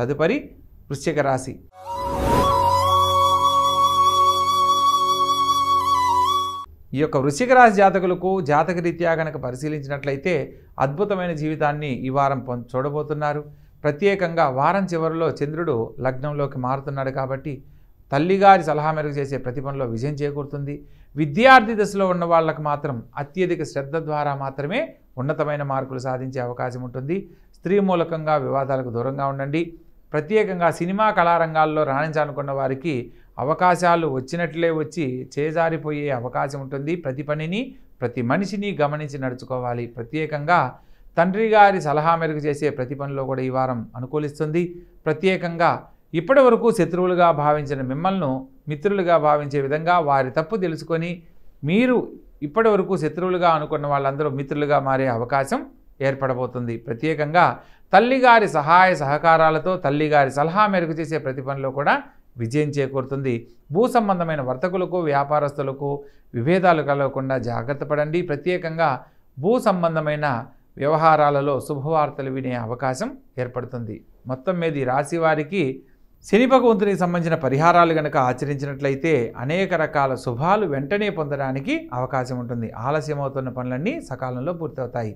తదుపరి వృశ్చిక రాశి. ఈ యొక్క వృశ్చిక రాశి జాతకులకు జాతకరీత్యా కనుక పరిశీలించినట్లయితే అద్భుతమైన జీవితాన్ని ఈ వారం చూడబోతున్నారు. ప్రత్యేకంగా వారం చివరిలో చంద్రుడు లగ్నంలోకి మారుతున్నాడు కాబట్టి తల్లిగారి సలహా మేరకు చేసే ప్రతి పనిలో విజయం చేకూరుతుంది. విద్యార్థి దశలో ఉన్న వాళ్ళకు మాత్రం అత్యధిక శ్రద్ధ ద్వారా మాత్రమే ఉన్నతమైన మార్కులు సాధించే అవకాశం ఉంటుంది. స్త్రీ మూలకంగా వివాదాలకు దూరంగా ఉండండి. ప్రత్యేకంగా సినిమా కళారంగాల్లో రాణించాలనుకున్న వారికి అవకాశాలు వచ్చినట్లే వచ్చి చేజారిపోయే అవకాశం ఉంటుంది. ప్రతి పనిని ప్రతి మనిషిని గమనించి నడుచుకోవాలి. ప్రత్యేకంగా తండ్రి గారి సలహా మేరకు చేసే ప్రతి పనిలో కూడా ఈ వారం అనుకూలిస్తుంది. ప్రత్యేకంగా ఇప్పటి వరకు శత్రువులుగా భావించిన మిమ్మల్ని మిత్రులుగా భావించే విధంగా వారి తప్పు తెలుసుకొని మీరు ఇప్పటి వరకు శత్రువులుగా అనుకున్న వాళ్ళందరూ మిత్రులుగా మారే అవకాశం ఏర్పడబోతుంది. ప్రత్యేకంగా తల్లిగారి సహాయ సహకారాలతో తల్లిగారి సలహా మేరకు చేసే ప్రతి పనిలో కూడా విజయం చేకూరుతుంది. భూ సంబంధమైన వర్తకులకు వ్యాపారస్తులకు విభేదాలు కలగకుండా జాగ్రత్త పడండి. ప్రత్యేకంగా భూ సంబంధమైన వ్యవహారాలలో శుభవార్తలు వినే అవకాశం ఏర్పడుతుంది. మొత్తం మీద ఈ రాశి వారికి శని భగవంతునికి సంబంధించిన పరిహారాలు కనుక ఆచరించినట్లయితే అనేక రకాల శుభాలు వెంటనే పొందడానికి అవకాశం ఉంటుంది. ఆలస్యమవుతున్న పనులన్నీ సకాలంలో పూర్తవుతాయి.